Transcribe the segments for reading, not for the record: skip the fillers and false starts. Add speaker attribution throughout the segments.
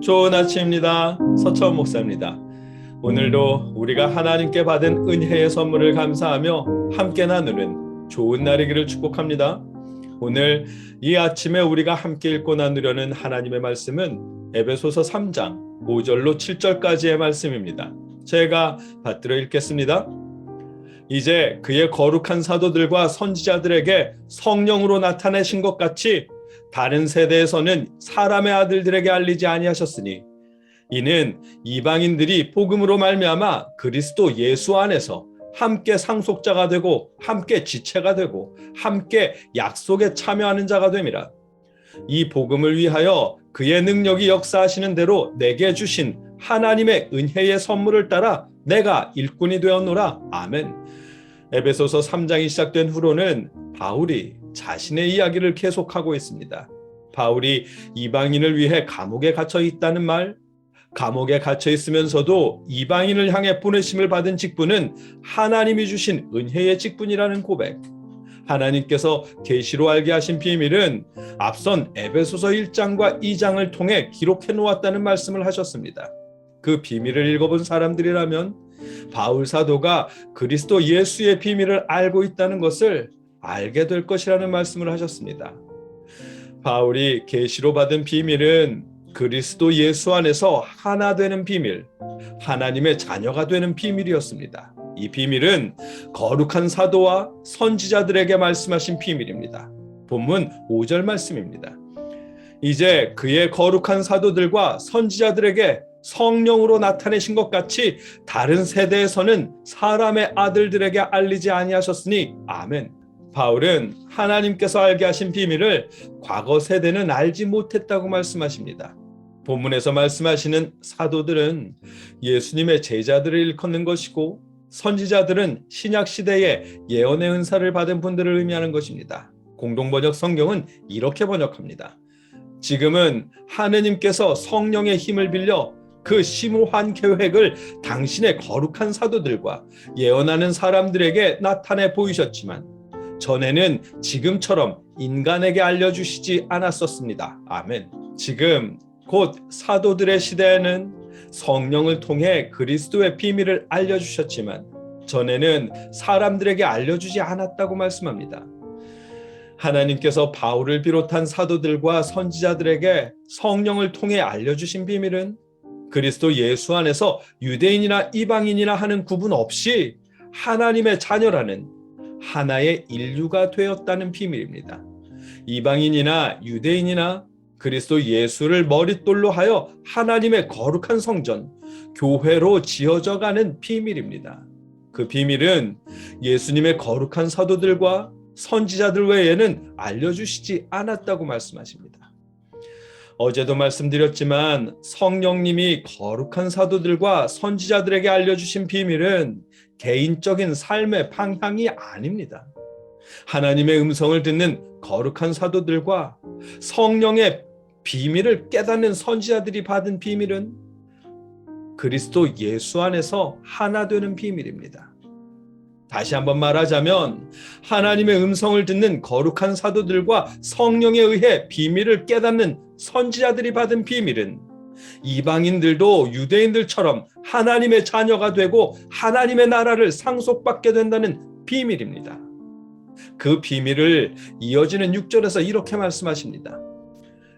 Speaker 1: 좋은 아침입니다. 서천 목사입니다. 오늘도 우리가 하나님께 받은 은혜의 선물을 감사하며 함께 나누는 좋은 날이기를 축복합니다. 오늘 이 아침에 우리가 함께 읽고 나누려는 하나님의 말씀은 에베소서 3장 5절로 7절까지의 말씀입니다. 제가 받들어 읽겠습니다. 이제 그의 거룩한 사도들과 선지자들에게 성령으로 나타내신 것 같이 다른 세대에서는 사람의 아들들에게 알리지 아니하셨으니 이는 이방인들이 복음으로 말미암아 그리스도 예수 안에서 함께 상속자가 되고 함께 지체가 되고 함께 약속에 참여하는 자가 됨이라. 이 복음을 위하여 그의 능력이 역사하시는 대로 내게 주신 하나님의 은혜의 선물을 따라 내가 일꾼이 되었노라. 아멘. 에베소서 3장이 시작된 후로는 바울이 자신의 이야기를 계속하고 있습니다. 바울이 이방인을 위해 감옥에 갇혀 있다는 말, 감옥에 갇혀 있으면서도 이방인을 향해 보내심을 받은 직분은 하나님이 주신 은혜의 직분이라는 고백, 하나님께서 계시로 알게 하신 비밀은 앞선 에베소서 1장과 2장을 통해 기록해 놓았다는 말씀을 하셨습니다. 그 비밀을 읽어본 사람들이라면 바울 사도가 그리스도 예수의 비밀을 알고 있다는 것을 알게 될 것이라는 말씀을 하셨습니다. 바울이 계시로 받은 비밀은 그리스도 예수 안에서 하나 되는 비밀, 하나님의 자녀가 되는 비밀이었습니다. 이 비밀은 거룩한 사도와 선지자들에게 말씀하신 비밀입니다. 본문 5절 말씀입니다. 이제 그의 거룩한 사도들과 선지자들에게 성령으로 나타내신 것 같이 다른 세대에서는 사람의 아들들에게 알리지 아니하셨으니 아멘. 바울은 하나님께서 알게 하신 비밀을 과거 세대는 알지 못했다고 말씀하십니다. 본문에서 말씀하시는 사도들은 예수님의 제자들을 일컫는 것이고 선지자들은 신약 시대에 예언의 은사를 받은 분들을 의미하는 것입니다. 공동번역 성경은 이렇게 번역합니다. 지금은 하느님께서 성령의 힘을 빌려 그 심오한 계획을 당신의 거룩한 사도들과 예언하는 사람들에게 나타내 보이셨지만 전에는 지금처럼 인간에게 알려주시지 않았었습니다. 아멘. 지금 곧 사도들의 시대에는 성령을 통해 그리스도의 비밀을 알려주셨지만 전에는 사람들에게 알려주지 않았다고 말씀합니다. 하나님께서 바울을 비롯한 사도들과 선지자들에게 성령을 통해 알려주신 비밀은 그리스도 예수 안에서 유대인이나 이방인이나 하는 구분 없이 하나님의 자녀라는 하나의 인류가 되었다는 비밀입니다. 이방인이나 유대인이나 그리스도 예수를 머릿돌로 하여 하나님의 거룩한 성전, 교회로 지어져 가는 비밀입니다. 그 비밀은 예수님의 거룩한 사도들과 선지자들 외에는 알려주시지 않았다고 말씀하십니다. 어제도 말씀드렸지만 성령님이 거룩한 사도들과 선지자들에게 알려주신 비밀은 개인적인 삶의 방향이 아닙니다. 하나님의 음성을 듣는 거룩한 사도들과 성령의 비밀을 깨닫는 선지자들이 받은 비밀은 그리스도 예수 안에서 하나 되는 비밀입니다. 다시 한번 말하자면 하나님의 음성을 듣는 거룩한 사도들과 성령에 의해 비밀을 깨닫는 선지자들이 받은 비밀은 이방인들도 유대인들처럼 하나님의 자녀가 되고 하나님의 나라를 상속받게 된다는 비밀입니다. 그 비밀을 이어지는 6절에서 이렇게 말씀하십니다.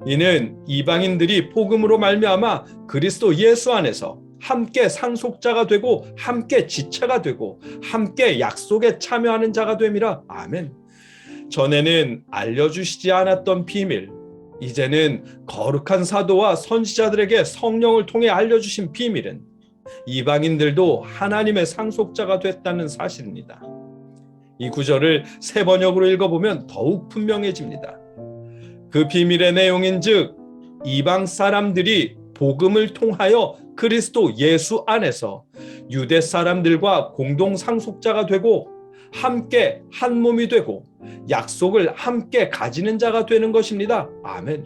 Speaker 1: 이는 이방인들이 복음으로 말미암아 그리스도 예수 안에서 함께 상속자가 되고 함께 지체가 되고 함께 약속에 참여하는 자가 됨이라. 아멘. 전에는 알려주시지 않았던 비밀, 이제는 거룩한 사도와 선지자들에게 성령을 통해 알려주신 비밀은 이방인들도 하나님의 상속자가 됐다는 사실입니다. 이 구절을 새 번역으로 읽어보면 더욱 분명해집니다. 그 비밀의 내용인즉 이방 사람들이 복음을 통하여 그리스도 예수 안에서 유대 사람들과 공동 상속자가 되고 함께 한 몸이 되고 약속을 함께 가지는 자가 되는 것입니다. 아멘.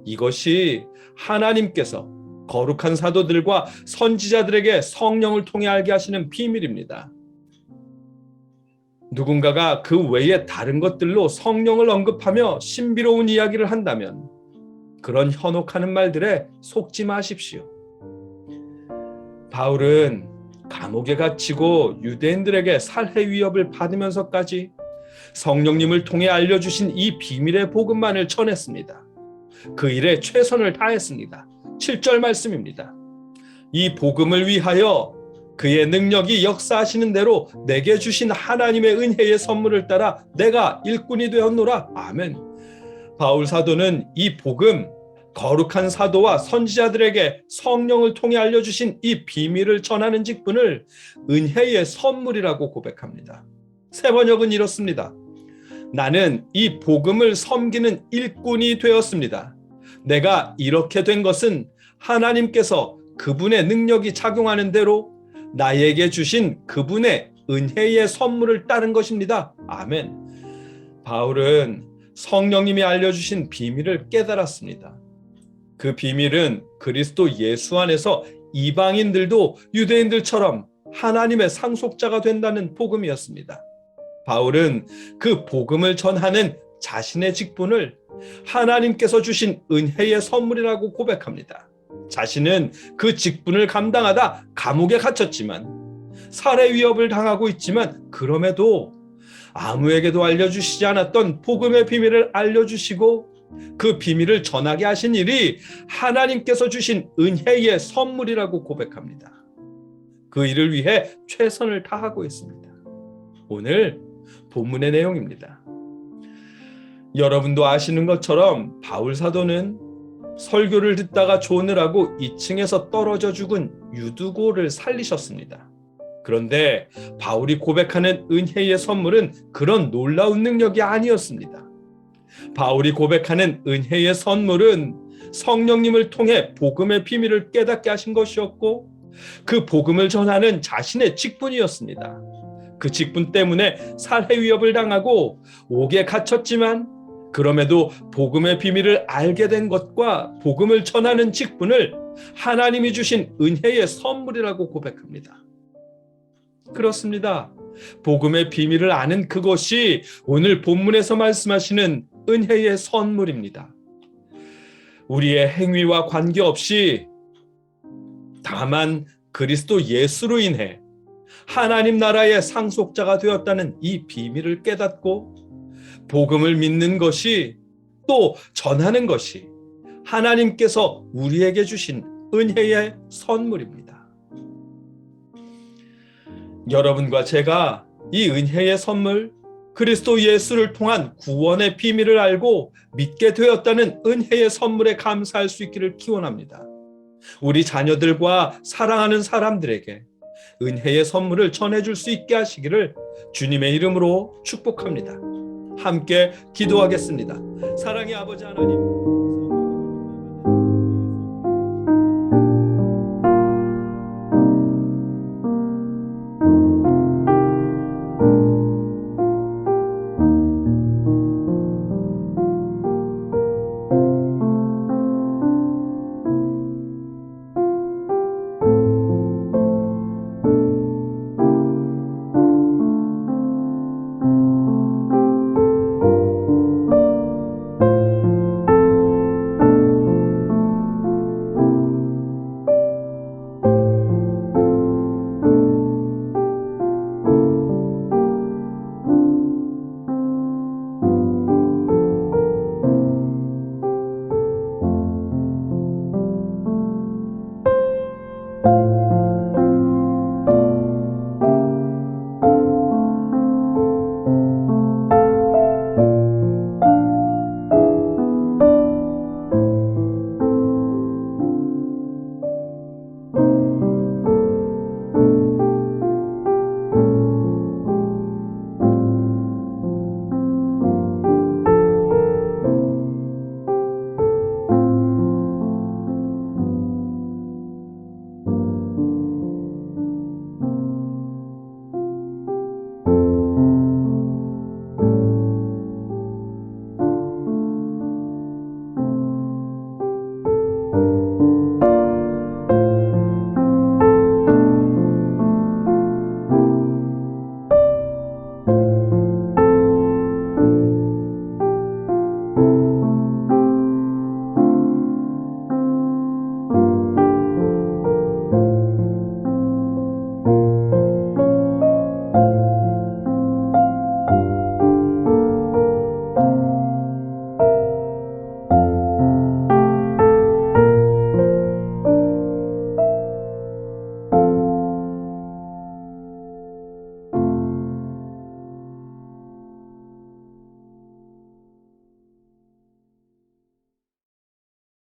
Speaker 1: 이것이 하나님께서 거룩한 사도들과 선지자들에게 성령을 통해 알게 하시는 비밀입니다. 누군가가 그 외에 다른 것들로 성령을 언급하며 신비로운 이야기를 한다면 그런 현혹하는 말들에 속지 마십시오. 바울은 감옥에 갇히고 유대인들에게 살해 위협을 받으면서까지 성령님을 통해 알려주신 이 비밀의 복음만을 전했습니다. 그 일에 최선을 다했습니다. 7절 말씀입니다. 이 복음을 위하여 그의 능력이 역사하시는 대로 내게 주신 하나님의 은혜의 선물을 따라 내가 일꾼이 되었노라. 아멘. 바울 사도는 이 복음, 거룩한 사도와 선지자들에게 성령을 통해 알려주신 이 비밀을 전하는 직분을 은혜의 선물이라고 고백합니다. 세 번역은 이렇습니다. 나는 이 복음을 섬기는 일꾼이 되었습니다. 내가 이렇게 된 것은 하나님께서 그분의 능력이 작용하는 대로 나에게 주신 그분의 은혜의 선물을 따른 것입니다. 아멘. 바울은 성령님이 알려주신 비밀을 깨달았습니다. 그 비밀은 그리스도 예수 안에서 이방인들도 유대인들처럼 하나님의 상속자가 된다는 복음이었습니다. 바울은 그 복음을 전하는 자신의 직분을 하나님께서 주신 은혜의 선물이라고 고백합니다. 자신은 그 직분을 감당하다 감옥에 갇혔지만, 살해 위협을 당하고 있지만, 그럼에도 아무에게도 알려주시지 않았던 복음의 비밀을 알려주시고 그 비밀을 전하게 하신 일이 하나님께서 주신 은혜의 선물이라고 고백합니다. 그 일을 위해 최선을 다하고 있습니다. 오늘 본문의 내용입니다. 여러분도 아시는 것처럼 바울 사도는 설교를 듣다가 조느라고 2층에서 떨어져 죽은 유두고를 살리셨습니다. 그런데 바울이 고백하는 은혜의 선물은 그런 놀라운 능력이 아니었습니다. 바울이 고백하는 은혜의 선물은 성령님을 통해 복음의 비밀을 깨닫게 하신 것이었고, 그 복음을 전하는 자신의 직분이었습니다. 그 직분 때문에 살해 위협을 당하고 옥에 갇혔지만, 그럼에도 복음의 비밀을 알게 된 것과 복음을 전하는 직분을 하나님이 주신 은혜의 선물이라고 고백합니다. 그렇습니다. 복음의 비밀을 아는 그것이 오늘 본문에서 말씀하시는 은혜의 선물입니다. 우리의 행위와 관계없이 다만 그리스도 예수로 인해 하나님 나라의 상속자가 되었다는 이 비밀을 깨닫고 복음을 믿는 것이, 또 전하는 것이 하나님께서 우리에게 주신 은혜의 선물입니다. 여러분과 제가 이 은혜의 선물, 그리스도 예수를 통한 구원의 비밀을 알고 믿게 되었다는 은혜의 선물에 감사할 수 있기를 기원합니다. 우리 자녀들과 사랑하는 사람들에게 은혜의 선물을 전해줄 수 있게 하시기를 주님의 이름으로 축복합니다. 함께 기도하겠습니다. 사랑의 아버지 하나님,